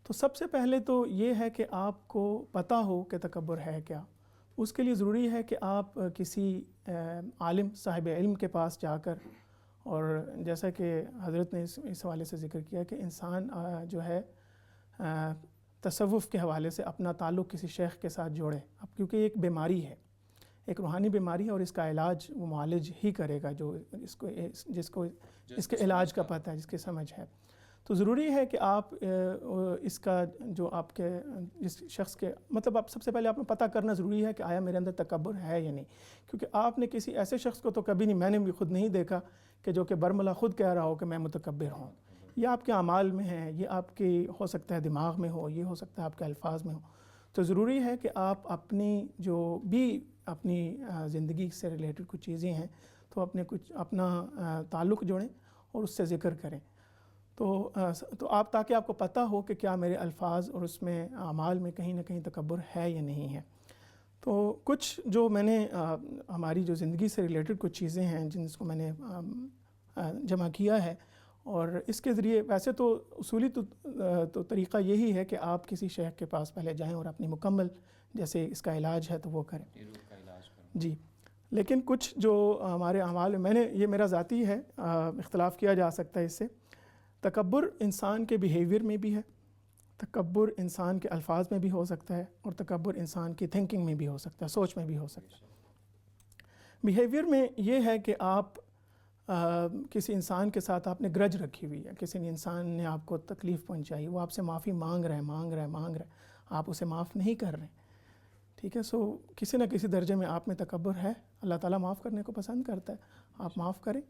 تو سب سے پہلے تو یہ ہے کہ آپ کو پتہ ہو کہ تکبر ہے کیا. اس کے لیے ضروری ہے کہ آپ کسی عالم صاحب علم کے پاس جا کر، اور جیسا کہ حضرت نے اس حوالے سے ذکر کیا کہ انسان جو ہے تصوف کے حوالے سے اپنا تعلق کسی شیخ کے ساتھ جوڑے، اب کیونکہ یہ ایک بیماری ہے، ایک روحانی بیماری ہے، اور اس کا علاج وہ معالج ہی کرے گا جو جس کو اس کے علاج کا پتہ ہے، جس کی سمجھ ہے. تو ضروری ہے کہ آپ اس کا جو آپ کے جس شخص کے مطلب آپ سب سے پہلے آپ نے پتہ کرنا ضروری ہے کہ آیا میرے اندر تکبر ہے یا نہیں. کیونکہ آپ نے کسی ایسے شخص کو تو کبھی نہیں، میں نے بھی خود نہیں دیکھا کہ جو کہ برملا خود کہہ رہا ہو کہ میں متکبر ہوں. یہ آپ کے اعمال میں ہے، یہ آپ کی ہو سکتا ہے دماغ میں ہو، یہ ہو سکتا ہے آپ کے الفاظ میں ہو. تو ضروری ہے کہ آپ اپنی جو بھی اپنی زندگی سے ریلیٹڈ کچھ چیزیں ہیں تو اپنا تعلق جوڑیں اور اس سے ذکر کریں. تو آپ تاکہ آپ کو پتہ ہو کہ کیا میرے الفاظ اور اس میں اعمال میں کہیں نہ کہیں تکبر ہے یا نہیں ہے. تو کچھ جو میں نے ہماری جو زندگی سے ریلیٹڈ کچھ چیزیں ہیں جن کو میں نے جمع کیا ہے، اور اس کے ذریعے ویسے تو اصولی تو طریقہ یہی ہے کہ آپ کسی شیخ کے پاس پہلے جائیں اور اپنی مکمل جیسے اس کا علاج ہے تو وہ کریں. جی، لیکن کچھ جو ہمارے اعمال میں نے یہ میرا ذاتی ہے، اختلاف کیا جا سکتا ہے اس سے. تکبر انسان کے بیہیویئر میں بھی ہے، تکبر انسان کے الفاظ میں بھی ہو سکتا ہے، اور تکبر انسان کی تھنکنگ میں بھی ہو سکتا ہے، سوچ میں بھی ہو سکتا ہے. بیہیویئر میں یہ ہے کہ آپ کسی انسان کے ساتھ آپ نے گرج رکھی ہوئی ہے، کسی انسان نے آپ کو تکلیف پہنچائی، وہ آپ سے معافی مانگ رہا ہے، آپ اسے معاف نہیں کر رہے. ٹھیک ہے، سو کسی نہ کسی درجے میں آپ میں تکبر ہے. اللہ تعالیٰ معاف کرنے کو پسند کرتا ہے، آپ معاف کریں.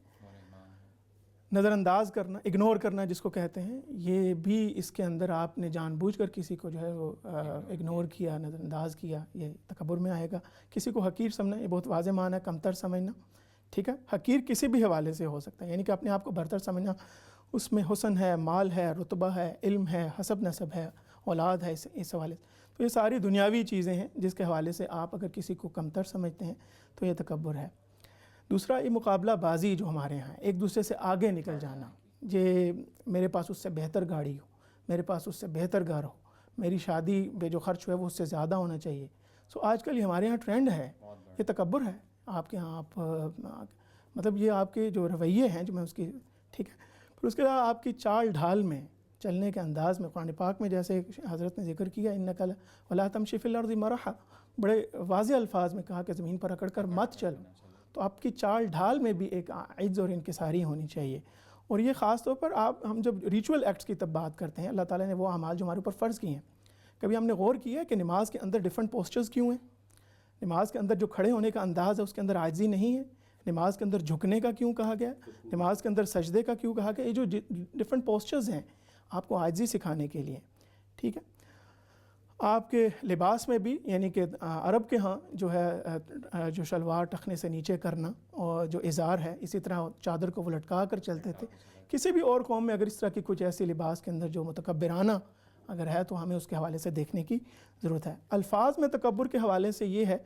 نظر انداز کرنا، اگنور کرنا جس کو کہتے ہیں، یہ بھی اس کے اندر آپ نے جان بوجھ کر کسی کو جو ہے وہ اگنور کیا، نظر انداز کیا، یہ تکبر میں آئے گا. کسی کو حقیر سمجھنا، یہ بہت واضح معنی ہے، کمتر سمجھنا. ٹھیک ہے، حقیر کسی بھی حوالے سے ہو سکتا ہے، یعنی کہ اپنے آپ کو برتر سمجھنا، اس میں حسن ہے، مال ہے، رتبہ ہے، علم ہے، حسب نسب ہے، اولاد ہے، اس حوالے سے. تو یہ ساری دنیاوی چیزیں ہیں جس کے حوالے سے آپ اگر کسی کو کمتر سمجھتے ہیں تو یہ تکبر ہے. دوسرا یہ مقابلہ بازی جو ہمارے یہاں ہے، ایک دوسرے سے آگے نکل جانا، یہ میرے پاس اس سے بہتر گاڑی ہو، میرے پاس اس سے بہتر گھر ہو، میری شادی پہ جو خرچ ہوا ہے وہ اس سے زیادہ ہونا چاہیے. سو آج کل یہ ہمارے یہاں ٹرینڈ ہے، یہ تکبر ہے آپ کے یہاں. آپ مطلب یہ آپ کے جو رویے ہیں جو میں اس کی ٹھیک ہے. پھر اس کے بعد آپ کی چال ڈھال میں، چلنے کے انداز میں، قرآن پاک میں جیسے حضرت نے ذکر کیا انک ولا تمشی فی الارض مرحا، بڑے واضح الفاظ میں کہا کہ زمین پر اکڑ کر مت چلو. تو آپ کی چال ڈھال میں بھی ایک عجز اور انکساری ہونی چاہیے. اور یہ خاص طور پر ہم جب ریچول ایکٹس کی تب بات کرتے ہیں، اللہ تعالیٰ نے وہ اعمال جو ہمارے اوپر فرض کیے ہیں، کبھی ہم نے غور کیا ہے کہ نماز کے اندر ڈیفرنٹ پوسچرز کیوں ہیں؟ نماز کے اندر جو کھڑے ہونے کا انداز ہے اس کے اندر عاجزی نہیں ہے؟ نماز کے اندر جھکنے کا کیوں کہا گیا؟ نماز کے اندر سجدے کا کیوں کہا گیا؟ یہ جو ڈیفرنٹ پوسچرز ہیں آپ کو عاجزی سکھانے کے لیے. ٹھیک ہے، آپ کے لباس میں بھی، یعنی کہ عرب کے ہاں جو ہے جو شلوار ٹخنے سے نیچے کرنا اور جو ازار ہے، اسی طرح چادر کو وہ لٹکا کر چلتے تھے. کسی بھی اور قوم میں اگر اس طرح کی کچھ ایسی لباس کے اندر جو متکبرانہ اگر ہے تو ہمیں اس کے حوالے سے دیکھنے کی ضرورت ہے. الفاظ میں تکبر کے حوالے سے یہ ہے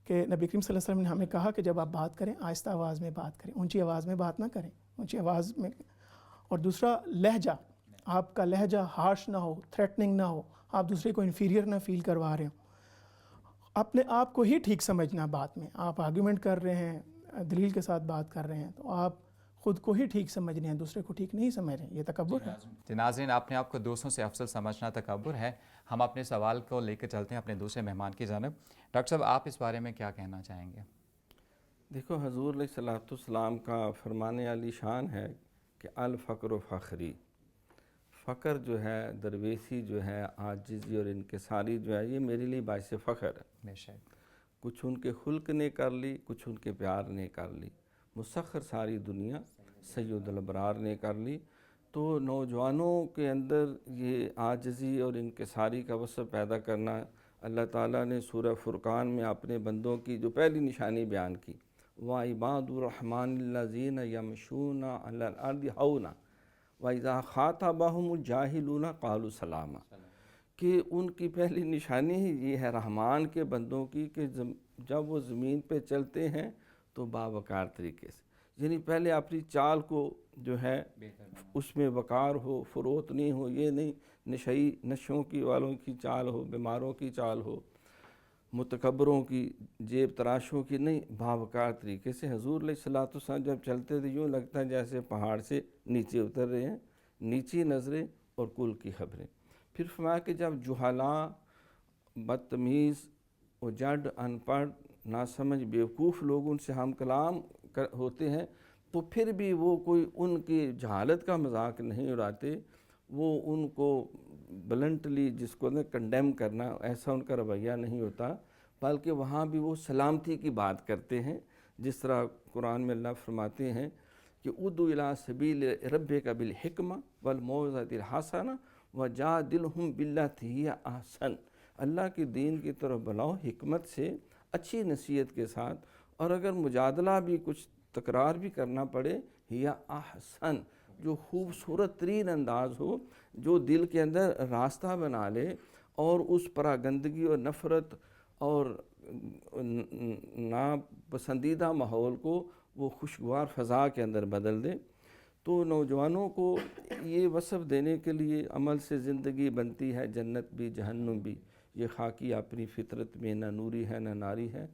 کہ نبی کریم صلی اللہ علیہ وسلم نے ہمیں کہا کہ جب آپ بات کریں آہستہ آواز میں بات کریں، اونچی آواز میں بات نہ کریں، اونچی آواز میں. اور دوسرا لہجہ، آپ کا لہجہ ہارش نہ ہو، تھریٹننگ نہ ہو، آپ دوسرے کو انفیریئر نہ فیل کروا رہے ہوں. اپنے آپ کو ہی ٹھیک سمجھنا. بات میں آپ آرگیومنٹ کر رہے ہیں، دلیل کے ساتھ بات کر رہے ہیں تو آپ خود کو ہی ٹھیک سمجھ رہے ہیں، دوسرے کو ٹھیک نہیں سمجھ رہے ہیں، یہ تکبر ہے. ناظرین، اپنے آپ کو دوسروں سے افضل سمجھنا تکبر ہے. ہم اپنے سوال کو لے کر چلتے ہیں اپنے دوسرے مہمان کی جانب. ڈاکٹر صاحب، آپ اس بارے میں کیا کہنا چاہیں گے؟ دیکھو، حضور علیہ الصلوۃ والسلام کا فرمان علی شان ہے کہ الفقر و فخری، فقر جو ہے، درویشی جو ہے، عاجزی اور انکساری جو ہے، یہ میرے لیے باعث فخر ہے. بے شک. کچھ ان کے خلق نے کر لی، کچھ ان کے پیار نے کر لی، مسخر ساری دنیا سید الابرار نے کر لی. تو نوجوانوں کے اندر یہ عاجزی اور انکساری کا وصف پیدا کرنا، اللہ تعالیٰ نے سورہ فرقان میں اپنے بندوں کی جو پہلی نشانی بیان کی، وَعِبَادُ الرَّحْمَنِ الَّذِينَ يَمْشُونَ عَلَى الْأَرْضِ هَوْنًا وَإِذَا خَاطَبَهُمُ الْجَاهِلُونَ قَالُوا سَلَامًا، کہ ان کی پہلی نشانی ہی یہ ہے رحمان کے بندوں کی کہ جب وہ زمین پہ چلتے ہیں تو باوقار طریقے سے، یعنی پہلے اپنی چال کو جو ہے اس میں وقار ہو، فروت نہیں ہو، یہ نہیں نشوں کی والوں کی چال ہو، بیماروں کی چال ہو، متکبروں کی، جیب تراشوں کی نہیں، باوقار طریقے سے حضور علیہ الصلوۃ والسلام جب چلتے تھے یوں لگتا ہے جیسے پہاڑ سے نیچے اتر رہے ہیں، نیچی نظریں اور کل کی خبریں۔ پھر فرمایا کہ جب جہلاء، بدتمیز، اجڑ، ان پڑھ، ناسمجھ، بیوقوف لوگ ان سے ہم کلام ہوتے ہیں تو پھر بھی وہ کوئی ان کی جہالت کا مذاق نہیں اڑاتے، وہ ان کو بلنٹلی جس کو کنڈیم کرنا ایسا ان کا رویہ نہیں ہوتا، بلکہ وہاں بھی وہ سلامتی کی بات کرتے ہیں، جس طرح قرآن میں اللہ فرماتے ہیں کہ ادعو الی سبیل ربک بالحکمہ والموعظۃ الحسنہ وجادلہم باللتی ہی احسن۔ اللہ کے دین کی طرف بلاؤ حکمت سے، اچھی نصیحت کے ساتھ، اور اگر مجادلہ بھی کچھ تکرار بھی کرنا پڑے ہی احسن، جو خوبصورت ترین انداز ہو، جو دل کے اندر راستہ بنا لے اور اس پراگندگی اور نفرت اور ناپسندیدہ ماحول کو وہ خوشگوار فضا کے اندر بدل دے۔ تو نوجوانوں کو یہ وصف دینے کے لیے عمل سے زندگی بنتی ہے، جنت بھی جہنم بھی، یہ خاکی اپنی فطرت میں نہ نوری ہے نہ ناری ہے۔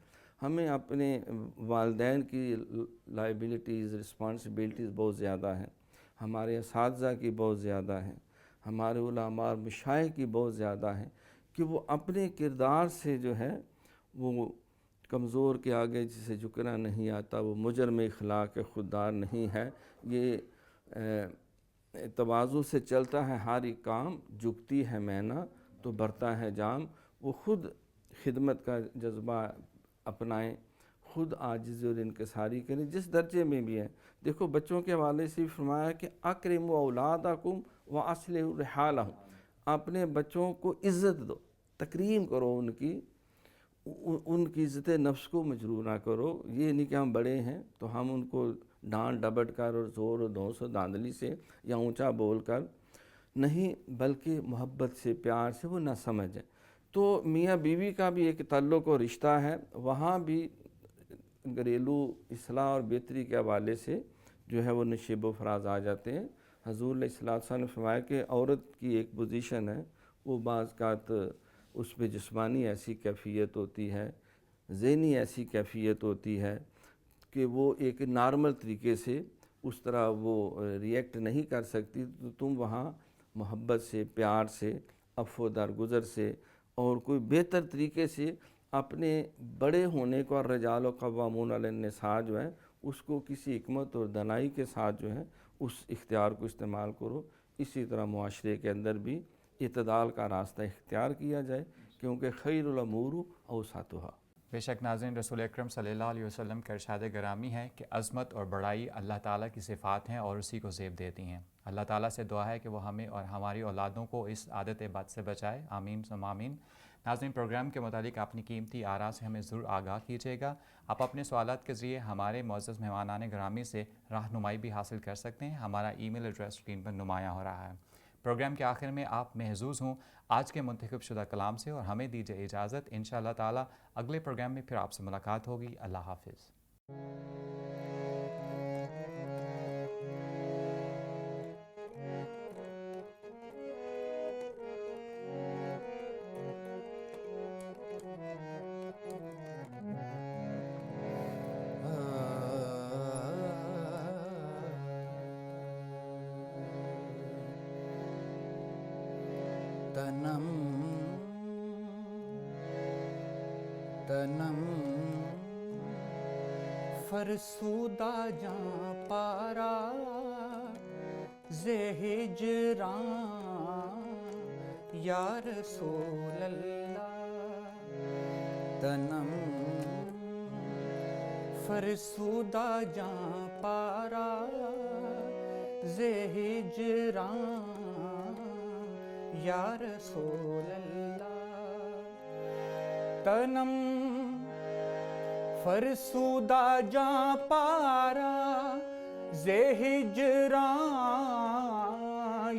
ہمیں اپنے والدین کی لائبلٹیز، رسپانسبلٹیز بہت زیادہ ہیں، ہمارے اساتذہ کی بہت زیادہ ہیں، ہمارے علماء اور مشائخ کی بہت زیادہ ہیں، کہ وہ اپنے کردار سے جو ہے وہ کمزور کے آگے جسے جھکنا نہیں آتا، وہ مجرم اخلاق خوددار نہیں ہے، یہ تواضع سے چلتا ہے ہر ایک کام، جھکتی ہے مینا تو بڑھتا ہے جام۔ وہ خود خدمت کا جذبہ اپنائیں، خود عاجزی اور انکساری کریں جس درجے میں بھی ہے۔ دیکھو بچوں کے حوالے سے فرمایا کہ اکرموا اولادکم واصلحوا رحالہم، اپنے بچوں کو عزت دو، تکریم کرو ان کی عزت نفس کو مجروح نہ کرو۔ یہ نہیں کہ ہم بڑے ہیں تو ہم ان کو ڈانٹ ڈپٹ کر اور زور و دھوس و دھاندلی سے یا اونچا بول کر نہیں، بلکہ محبت سے، پیار سے وہ نہ سمجھیں۔ تو میاں بیوی کا بھی ایک تعلق اور رشتہ ہے، وہاں بھی گھریلو اصلاح اور بہتری کے حوالے سے جو ہے وہ نشیب و فراز آ جاتے ہیں۔ حضور علیہ الصلوۃ نے فرمایا کہ عورت کی ایک پوزیشن ہے، وہ بعض اوقات اس پہ جسمانی ایسی کیفیت ہوتی ہے، ذہنی ایسی کیفیت ہوتی ہے کہ وہ ایک نارمل طریقے سے اس طرح وہ ریئیکٹ نہیں کر سکتی، تو تم وہاں محبت سے، پیار سے، عفو درگزر سے اور کوئی بہتر طریقے سے اپنے بڑے ہونے کو، الرجال قوامون علی النساء جو ہے اس کو کسی حکمت اور دانائی کے ساتھ جو ہے اس اختیار کو استعمال کرو۔ اسی طرح معاشرے کے اندر بھی اعتدال کا راستہ اختیار کیا جائے، کیونکہ خیر الامور اوسطھا۔ بے شک ناظرین، رسول اکرم صلی اللہ علیہ وسلم کا ارشاد گرامی ہے کہ عظمت اور بڑائی اللہ تعالیٰ کی صفات ہیں اور اسی کو زیب دیتی ہیں۔ اللہ تعالیٰ سے دعا ہے کہ وہ ہمیں اور ہماری اولادوں کو اس عادت بد سے بچائے، آمین ثم آمین۔ ناظرین، پروگرام کے متعلق اپنی قیمتی آراء سے ہمیں ضرور آگاہ کیجیے گا۔ آپ اپنے سوالات کے ذریعے ہمارے معزز مہمانان گرامی سے رہنمائی بھی حاصل کر سکتے ہیں۔ ہمارا ای میل ایڈریس اسکرین پر نمایاں ہو رہا ہے۔ پروگرام کے آخر میں آپ محظوظ ہوں آج کے منتخب شدہ کلام سے، اور ہمیں دیجیے اجازت۔ انشاءاللہ تعالی اگلے پروگرام میں پھر آپ سے ملاقات ہوگی۔ اللہ حافظ۔ تنم فرسودہ جاں پارا زے ہجران یا رسول اللہ، تنم فرسودہ جاں پارا زے ہجران یا رسول اللہ، تنم فرسودہ جاں پارا زے ہجران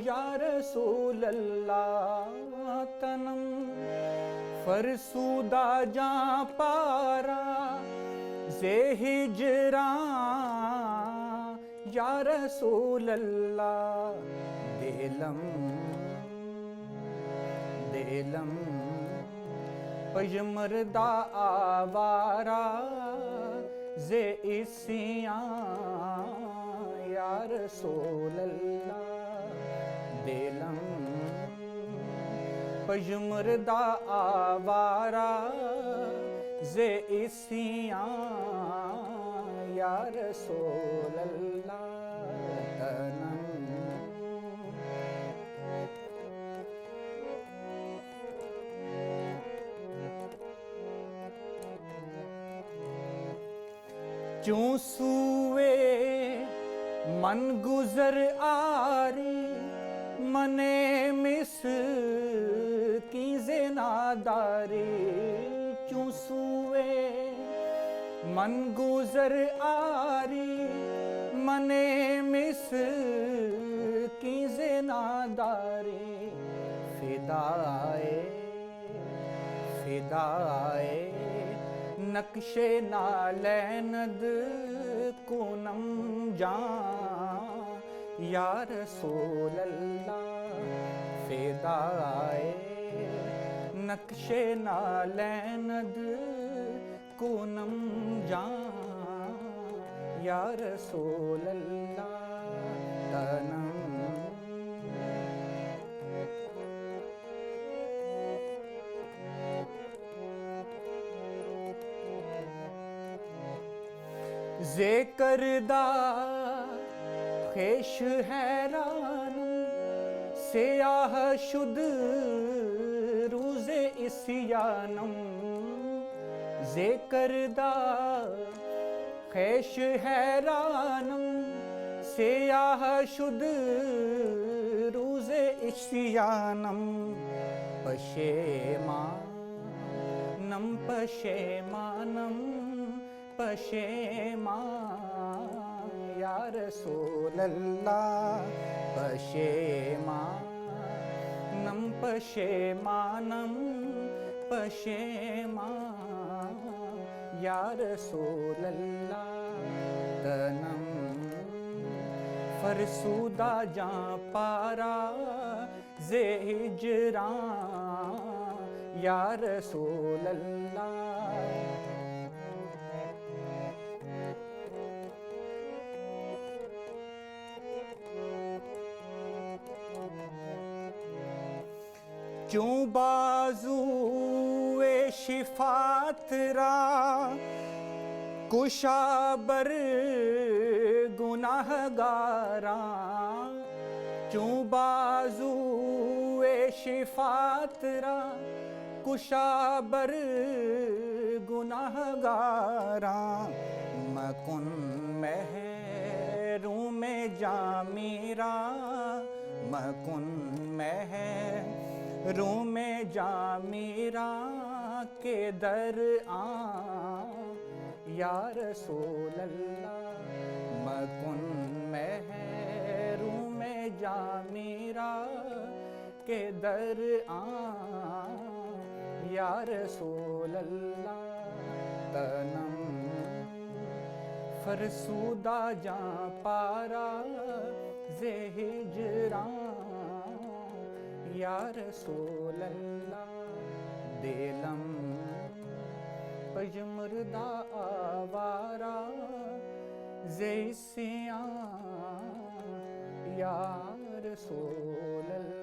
یا رسول اللہ، تنم فرسودہ جاں پارا زے ہجران یا رسول اللہ دلم پجمردہ آوارہ زے اسیاں یا رسول اللہ دلم پجمردہ آوارہ زے اسیاں یا رسول اللہ تنم چوں سوئے من گزر آری منے مس کی زناداری چوں سوئے من گزر آری منے مس کی زناداری فدائے نقش نالند کنم جان یا رسول اللہ فدائے نقش نالند کنم جان یا رسول اللہ تنم ذکردہ خیش حیران سیاہ شد روز اسیانم ذکردہ خیش حیرانم سیاہ شد روز اسیانم پشیمانم پشیمان یا رسول اللہ پشیمانم پشیمان یا رسول اللہ تنم فرسودہ جاں پارا زے ہجران یا رسول اللہ چوں بازوے شفات را کشابر گناہ گاراں چوں بازوے شفات را کشابر گناہ گاراں مکن محروم جاں میرا مکن محروم جاں میرا کے در آن یا رسول اللہ مکن محروم جاں میرا کے در آن یا رسول اللہ تنم فرسودہ جاں پارا زے ہجران یا رسول اللہ دلم پجمردہ آوارہ زے سیاں یا رسول اللہ